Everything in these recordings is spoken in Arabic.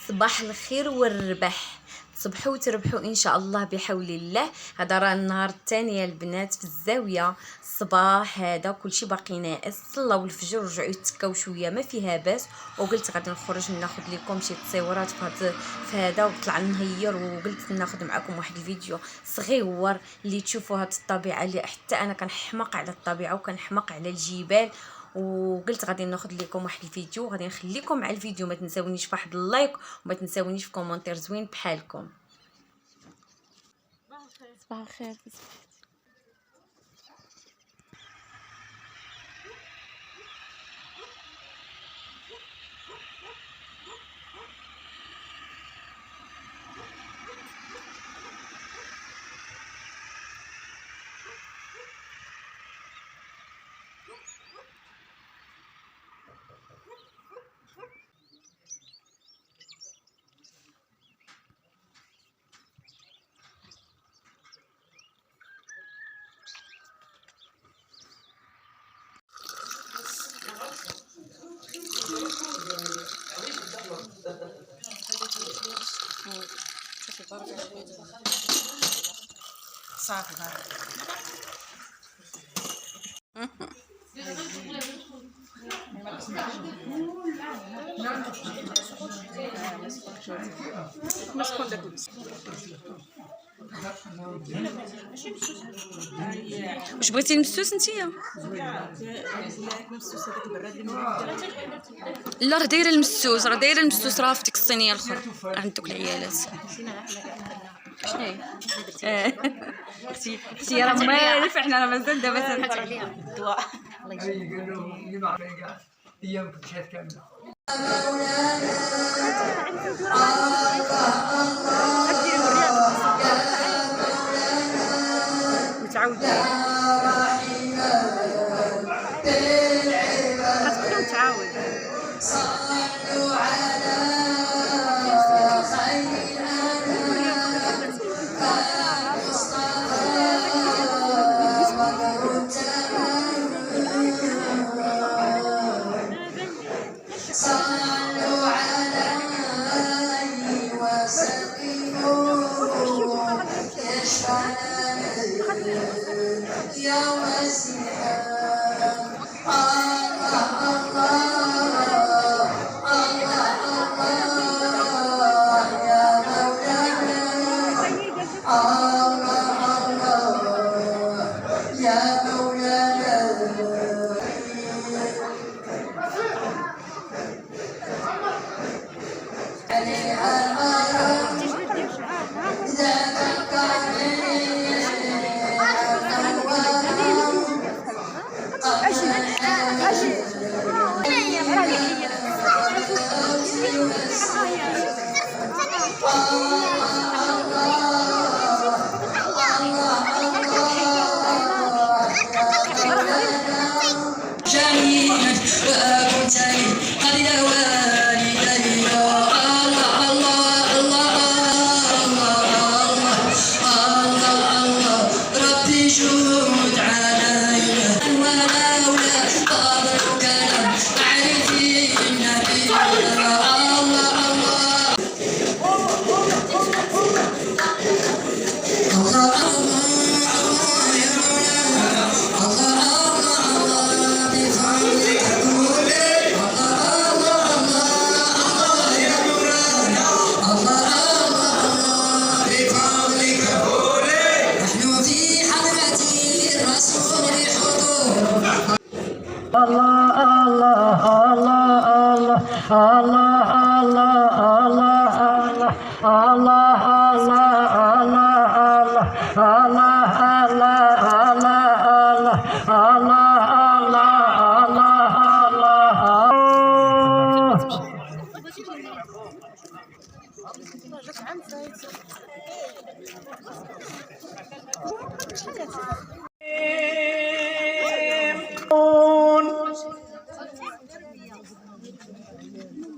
صباح الخير والربح، تصبحوا وتربحوا ان شاء الله بحول الله. هذا راه النهار الثاني يا البنات في الزاويه. الصباح هذا كلشي باقي ناعس، صلاو الفجر ورجعوا يتكاو شويه ما فيها باس، وقلت غادي نخرج ناخذ لكم شي تصويرات في هذا وطلع نهير، وقلت ناخذ معكم واحد الفيديو صغير اللي تشوفوا هاد الطبيعه اللي حتى انا كنحماق على الطبيعه وكنحماق على الجبال. وقلت غادي ناخذ لكم واحد الفيديو، غادي نخليكم مع الفيديو. ما تنساونيش في واحد اللايك وما تنساونيش في كومونتير زوين بحالكم. صباح الخير. صافي مسكون داك واش بغيتي المسوس نتيا؟ لا راه دايره المسوس، راه في ديك الصينيه الاخرى عند دوك العيالات. شنو هي؟ اختي راه مالف، حنا راه مازال دابا حات عليها الضواء. الله يجزيك. قالوا اللي ما عرفها ايام كنت شاد كامله. متعود غتبقى متعود.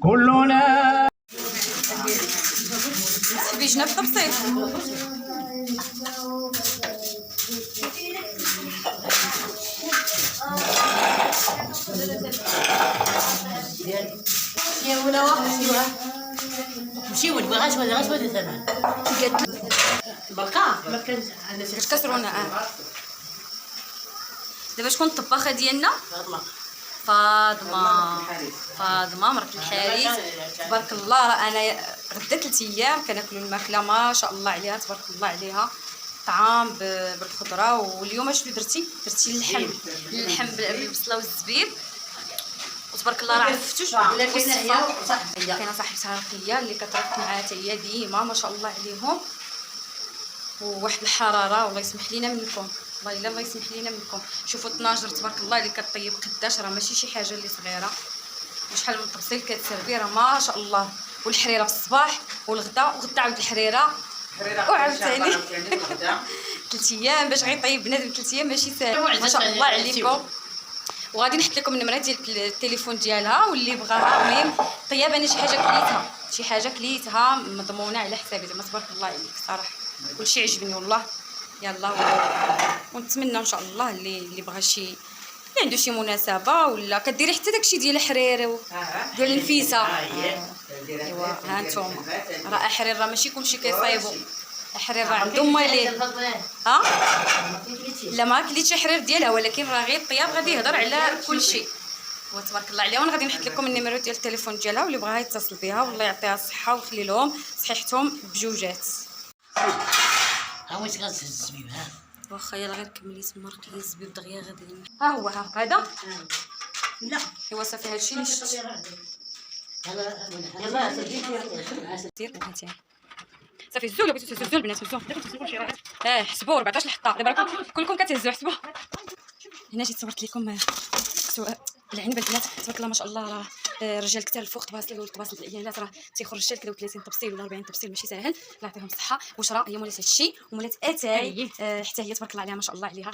كلنا بيجنا في التبسيط. يا ولا واحد مشي ولد غاش ودي ثمن قالت بقى ما كان عندنا باش كسرونا دابا شكون الطباخه ديالنا؟ فاطمه مرت الحارث تبارك الله. راه انا غدا 3 ايام كناكلوا الماكله ما شاء الله عليها تبارك الله عليها، طعام بالخضره. واليوم شنو درتي اللحم بالبصله والزبيب وتبارك الله. راه عرفتوش كاينه صاحبتها رقيه اللي كترك معاها حتى هي ديما ما شاء الله عليهم، وواحد الحراره والله يسمح لينا منكم، والله الا الله يسمح لينا منكم. شوفوا الطناجر تبارك الله اللي كطيب قداش، راه ماشي شي حاجه اللي صغيره، وشحال من الطبسيل كتسربي راه ما شاء الله. والحريره في الصباح والغدا وغدا عاود الحريره وعاوتاني 3 ايام باش غيطيب بنادم 3 ايام ماشي ساهل ما شاء الله عليكم. وغادي نحط لكم النمره ديال التليفون ديالها واللي بغاها. المهم طيب انا شي حاجه كليتها مضمونه على حسابي زعما تبارك الله عليك صراحه كلشي عجبني والله. يلا ونتمنى ان شاء الله اللي بغى اللي عنده شي مناسبه ولا كديري حتى داكشي ديال الحرير ديال النفيسه. ايوا ها انتم راه حرير راه ماشي كلشي كيصايبوا الحرير، راه عندهم ماليه. لا ما كليتش حرير ديالها ولكن راه غير الطياب غادي يهضر على كلشي وتبارك الله عليها. وانا غادي نحط لكم النيميرو ديال التليفون ديالها واللي بغى يتصل بها والله يعطيها الصحه ويخلي لهم صحيحتهم بجوجات. ها واش غتهز الزبيب ها واخا يلا غير كملي تما رقي الزبيب دغيا غادي ها هو هذا لا ايوا صافي هادشي اللي شفت. يلا دير هاتي صافي الزول بغيتو تهزوا البنات هزوا حسبوا 14 الحطه دابا كلكم كتهزوا حسبوا. هنا جيت صورت لكم العنبه البنات تبارك الله ما شاء الله. راه رجال كثار الفوق تباصل العيالات راه تيخرج حتى 30 طبسيل ولا 40 طبسيل ماشي ساهل. الله يعطيهم الصحه. وشرا هي مولات هادشي ومولات اتاي حتى هي تبارك الله عليها ما شاء الله عليها.